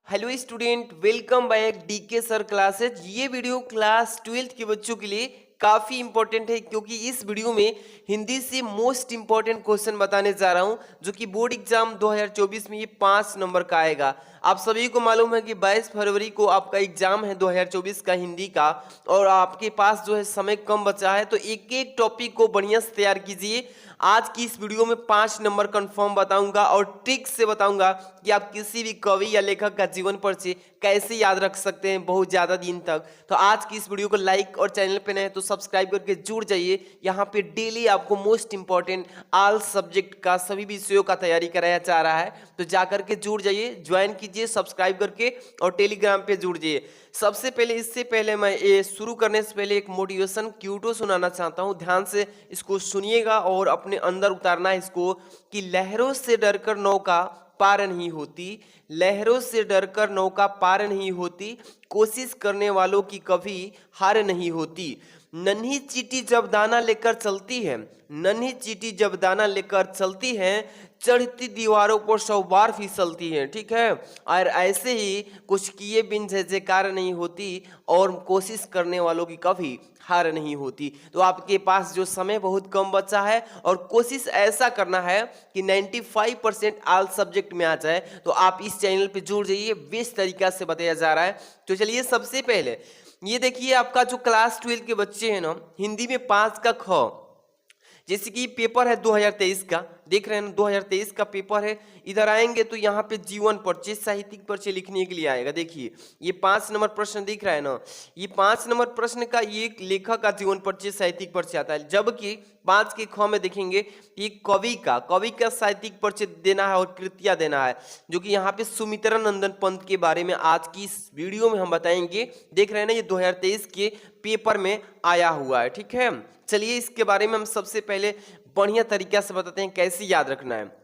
Hello student, welcome back DK sir classes. ये video class 12th के बच्चों के लिए काफ़ी इंपॉर्टेंट है क्योंकि इस वीडियो में हिंदी से मोस्ट इंपॉर्टेंट क्वेश्चन बताने जा रहा हूं जो कि बोर्ड एग्जाम 2024 में ये 5 नंबर का आएगा। आप सभी को मालूम है कि 22 फरवरी को आपका एग्जाम है 2024 का हिंदी का, और आपके पास जो है समय कम बचा है, तो एक एक टॉपिक को बढ़िया से तैयार कीजिए। आज की इस वीडियो में 5 नंबर कंफर्म बताऊंगा और ट्रिक से बताऊंगा कि आप किसी भी कवि या लेखक का जीवन परिचय कैसे याद रख सकते हैं बहुत ज़्यादा दिन तक। तो आज की इस वीडियो को लाइक और चैनल पे नए हैं तो सब्सक्राइब करके जुड़ जाइए। यहाँ पे डेली आपको मोस्ट इंपॉर्टेंट ऑल सब्जेक्ट का सभी विषयों का तैयारी कराया जा रहा है, तो जाकर के जुड़ जाइए, ज्वाइन कीजिए सब्सक्राइब करके और टेलीग्राम पे जुड़ जाइए। सबसे पहले इससे पहले मैं ये शुरू करने से पहले एक मोटिवेशन क्यूटो सुनाना चाहता हूँ। ध्यान से इसको सुनिएगा और अपने अंदर उतारना है इसको कि लहरों से डरकर नौका पार नहीं होती, लहरों से डरकर नौका पार नहीं होती, कोशिश करने वालों की कभी हार नहीं होती। नन्ही चींटी जब दाना लेकर चलती है, नन्ही चींटी जब दाना लेकर चलती है, चढ़ती दीवारों पर 100 बार फिसलती है। ठीक है, और ऐसे ही कुछ किए बिन जयकार नहीं होती और कोशिश करने वालों की कभी हार नहीं होती। तो आपके पास जो समय बहुत कम बचा है और कोशिश ऐसा करना है कि 95% ऑल सब्जेक्ट में आ जाए, तो आप इस चैनल पे जुड़ जाइए, बेस्ट तरीका से बताया जा रहा है। तो चलिए सबसे पहले ये देखिए, आपका जो क्लास 12 के बच्चे हैं ना, हिंदी में 5 का ख, जैसे कि पेपर है 2023 का, देख रहे हैं ना 2023 का पेपर है। इधर आएंगे तो यहाँ पे जीवन परिचय साहित्यिक परिचय लिखने के लिए आएगा। देखिए ये 5 नंबर प्रश्न दिख रहा है ना, ये 5 नंबर प्रश्न का ये लेखक का जीवन परिचय साहित्यिक परिचय आता है, जबकि 5 के ख में देखेंगे ये कवि का साहित्यिक परिचय देना है और कृतियां देना है, जो कि यहाँ पे सुमित्रा नंदन पंत के बारे में आज की इस वीडियो में हम बताएंगे। देख रहे हैं ना, ये 2023 के पेपर में आया हुआ है। ठीक है, चलिए इसके बारे में हम सबसे पहले बढ़िया तरीका से बताते हैं कैसे याद रखना है।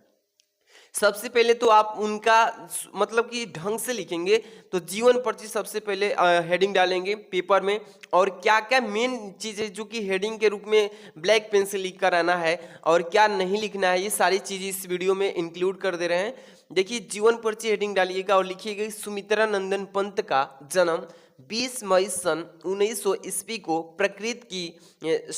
सबसे पहले तो आप उनका मतलब कि ढंग से लिखेंगे, तो जीवन परिचय सबसे पहले हेडिंग डालेंगे पेपर में, और क्या क्या मेन चीज़ें जो कि हेडिंग के रूप में ब्लैक पेन से लिख कर आना है और क्या नहीं लिखना है, ये सारी चीज़ें इस वीडियो में इंक्लूड कर दे रहे हैं। देखिए जीवन परिचय हेडिंग डालिएगा और लिखिएगा सुमित्रा नंदन पंत का जन्म 20 मई सन 1900 ईस्वी को प्रकृति की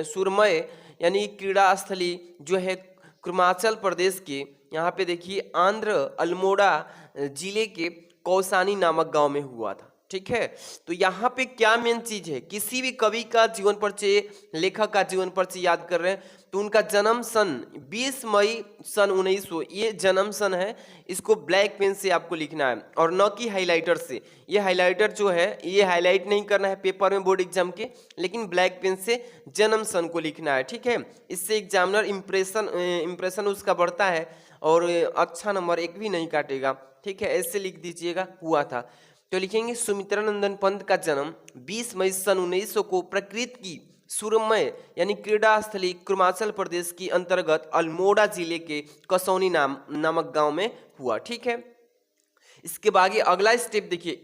सुरमय यानी क्रीड़ा स्थली जो है कुर्माचल प्रदेश के, यहाँ पे देखिए आंध्र अल्मोड़ा जिले के कौसानी नामक गांव में हुआ था। ठीक है, तो यहाँ पे क्या मेन चीज है, किसी भी कवि का जीवन परिचय, लेखक का जीवन परिचय याद कर रहे हैं तो उनका जन्म सन 20 मई सन 1900, ये जन्म सन है, इसको ब्लैक पेन से आपको लिखना है और न कि हाइलाइटर से। ये हाइलाइटर जो है ये हाईलाइट नहीं करना है पेपर में बोर्ड एग्जाम के, लेकिन ब्लैक पेन से जन्म सन को लिखना है। ठीक है, इससे एग्जामिनर इंप्रेशन उसका बढ़ता है और अच्छा नंबर एक भी नहीं काटेगा। ठीक है, ऐसे लिख दीजिएगा हुआ था, तो लिखेंगे सुमित्रा नंदन पंत का जन्म 20 मई सन 1900 को प्रकृति की सुरमय यानी क्रीड़ा स्थली कुर्माचल प्रदेश की अंतर्गत अल्मोड़ा जिले के कसौनी नामक गांव में हुआ। ठीक है, इसके बाद अगला स्टेप देखिए,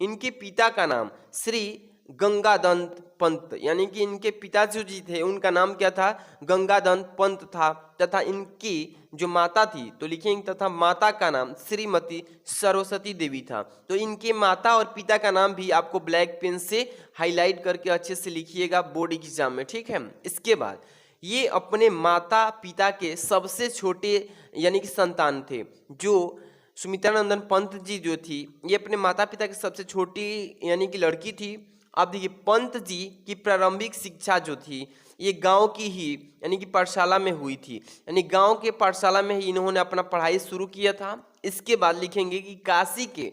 इनके पिता का नाम श्री गंगादंत पंत, यानी कि इनके पिता जो जी थे उनका नाम क्या था, गंगादंत पंत था, तथा इनकी जो माता थी तो लिखेंगे तथा माता का नाम श्रीमती सरस्वती देवी था। तो इनके माता और पिता का नाम भी आपको ब्लैक पेन से हाईलाइट करके अच्छे से लिखिएगा बोर्ड एग्जाम में। ठीक है, इसके बाद ये अपने माता पिता के सबसे छोटे यानी कि संतान थे। जो सुमित्रा नंदन पंत जी जो थी ये अपने माता पिता की सबसे छोटी यानी कि लड़की थी। अब देखिए पंत जी की प्रारंभिक शिक्षा जो थी ये गांव की ही यानी कि पाठशाला में हुई थी, यानी गांव के पाठशाला में ही इन्होंने अपना पढ़ाई शुरू किया था। इसके बाद लिखेंगे कि काशी के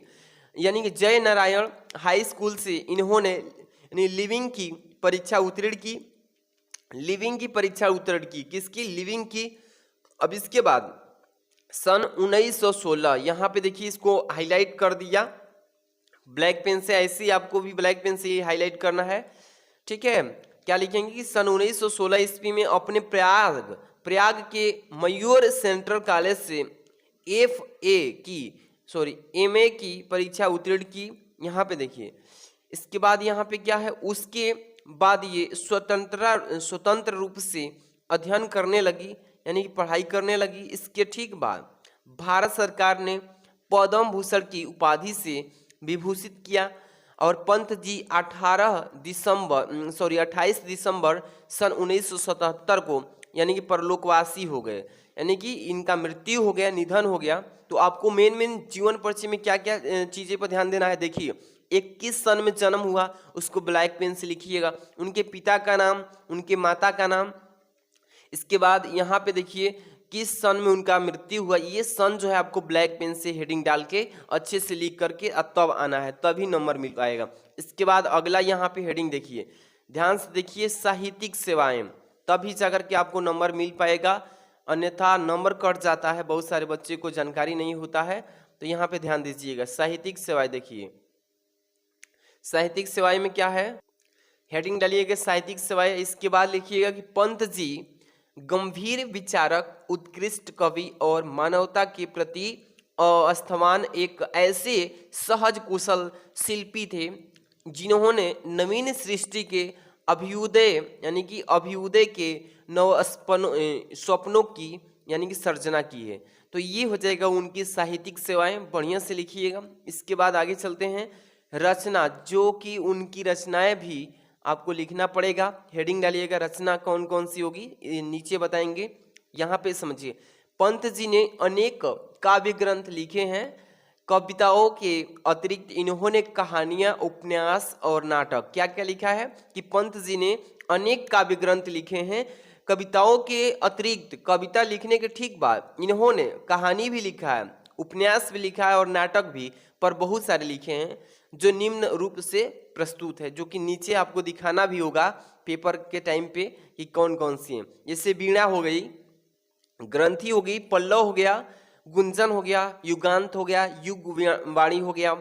यानी कि जय नारायण हाई स्कूल से इन्होंने यानी लिविंग की परीक्षा उत्तीर्ण की, किसकी, लिविंग की। अब इसके बाद सन 1916, यहाँ पे देखिए इसको हाईलाइट कर दिया ब्लैक पेन से, ऐसे ही आपको भी ब्लैक पेन से हाईलाइट करना है। ठीक है, क्या लिखेंगे कि सन 1916 ईस्वी में अपने प्रयाग के मयूर सेंट्रल कॉलेज से एमए की परीक्षा उत्तीर्ण की। यहाँ पे देखिए इसके बाद यहाँ पे क्या है, उसके बाद ये स्वतंत्र रूप से अध्ययन करने लगी यानी कि पढ़ाई करने लगी। इसके ठीक बाद भारत सरकार ने पद्म भूषण की उपाधि से विभूषित किया। और पंत जी 28 दिसंबर सन 1977 को यानी कि परलोकवासी हो गए, यानी कि इनका मृत्यु हो गया, निधन हो गया। तो आपको मेन जीवन परिचय में क्या क्या चीज़ें पर ध्यान देना है, देखिए एक किस सन में जन्म हुआ उसको ब्लैक पेन से लिखिएगा, उनके पिता का नाम, उनके माता का नाम, इसके बाद यहाँ पे देखिए किस सन में उनका मृत्यु हुआ, ये सन जो है आपको ब्लैक पेन से हेडिंग डाल के अच्छे से लिख करके तब आना है, तभी नंबर मिल पाएगा। इसके बाद अगला यहाँ पे हेडिंग देखिए, ध्यान से देखिए, साहित्यिक सेवाएं, तभी जाकर के आपको नंबर मिल पाएगा, अन्यथा नंबर कट जाता है, बहुत सारे बच्चे को जानकारी नहीं होता है। तो यहाँ पे ध्यान दीजिएगा, साहित्यिक सेवाएं देखिए, साहित्यिक सेवाएं में क्या है, हेडिंग डालिएगा साहित्यिक सेवाएं। इसके बाद लिखिएगा कि पंत जी गंभीर विचारक, उत्कृष्ट कवि और मानवता के प्रति अस्थमान एक ऐसे सहज कुशल शिल्पी थे जिन्होंने नवीन सृष्टि के अभ्युदय यानी कि अभ्युदय के नव स्वप्नों की यानी कि सर्जना की है। तो ये हो जाएगा उनकी साहित्यिक सेवाएं, बढ़िया से लिखिएगा। इसके बाद आगे चलते हैं, रचना, जो कि उनकी रचनाएं भी आपको लिखना पड़ेगा, हेडिंग डालिएगा, रचना कौन कौन सी होगी नीचे बताएंगे। यहाँ पे समझिए, पंत जी ने अनेक काव्य ग्रंथ लिखे हैं, कविताओं के अतिरिक्त इन्होंने कहानियां, उपन्यास और नाटक, क्या क्या लिखा है कि पंत जी ने अनेक काव्य ग्रंथ लिखे हैं, कविताओं के अतिरिक्त, कविता लिखने के ठीक बाद इन्होंने कहानी भी लिखा है, उपन्यास भी लिखा है और नाटक भी, पर बहुत सारे लिखे हैं जो निम्न रूप से प्रस्तुत है, जो कि नीचे आपको दिखाना भी होगा पेपर के टाइम पे कि कौन कौन सी हैं। जैसे वीणा हो गई, ग्रंथि हो गई, पल्लव हो गया, गुंजन हो गया, युगांत हो गया, युग वाणी हो गया,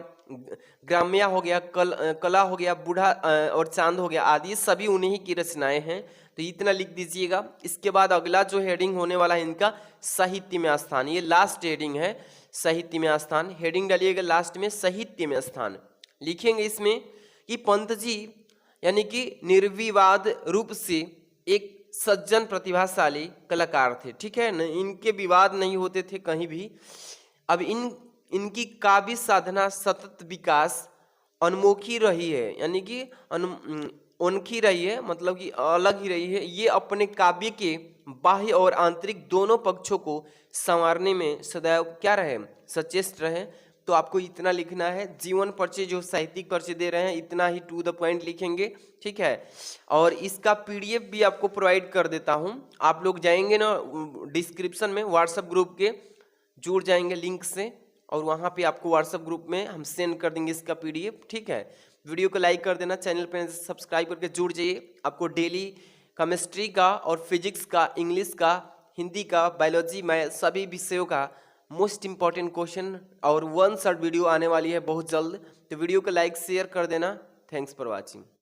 ग्राम्या हो गया, कला हो गया, बूढ़ा और चांद हो गया, आदि सभी उन्हीं की रचनाएं हैं। तो इतना लिख दीजिएगा। इसके बाद अगला जो हेडिंग होने वाला है इनका, साहित्य में स्थान, ये लास्ट हेडिंग है, साहित्य में स्थान, हेडिंग डालिएगा लास्ट में, साहित्य में स्थान लिखेंगे इसमें कि पंत जी यानी कि निर्विवाद रूप से एक सज्जन प्रतिभाशाली कलाकार थे, ठीक है न, इनके विवाद नहीं होते थे कहीं भी। अब इनकी काव्य साधना सतत विकास अनमोखी रही है, यानी कि अनोखी रही है, मतलब कि अलग ही रही है। ये अपने काव्य के बाह्य और आंतरिक दोनों पक्षों को संवारने में सदैव क्या रहे, सचेष्ट रहे। तो आपको इतना लिखना है, जीवन परिचय जो साहित्यिक परिचय दे रहे हैं इतना ही टू द पॉइंट लिखेंगे, ठीक है। और इसका पीडीएफ भी आपको प्रोवाइड कर देता हूं, आप लोग जाएंगे ना डिस्क्रिप्शन में व्हाट्सएप ग्रुप के जुड़ जाएंगे लिंक से, और वहां पे आपको व्हाट्सएप ग्रुप में हम सेंड कर देंगे इसका पीडीएफ, ठीक है। वीडियो को लाइक कर देना, चैनल पर सब्सक्राइब करके जुड़ जाइए। आपको डेली केमिस्ट्री का और फिजिक्स का, इंग्लिश का, हिंदी का, बायोलॉजी, मैथ सभी विषयों का मोस्ट इंपॉर्टेंट क्वेश्चन और 1 शॉर्ट वीडियो आने वाली है बहुत जल्द। तो वीडियो को लाइक शेयर कर देना। Thanks for watching.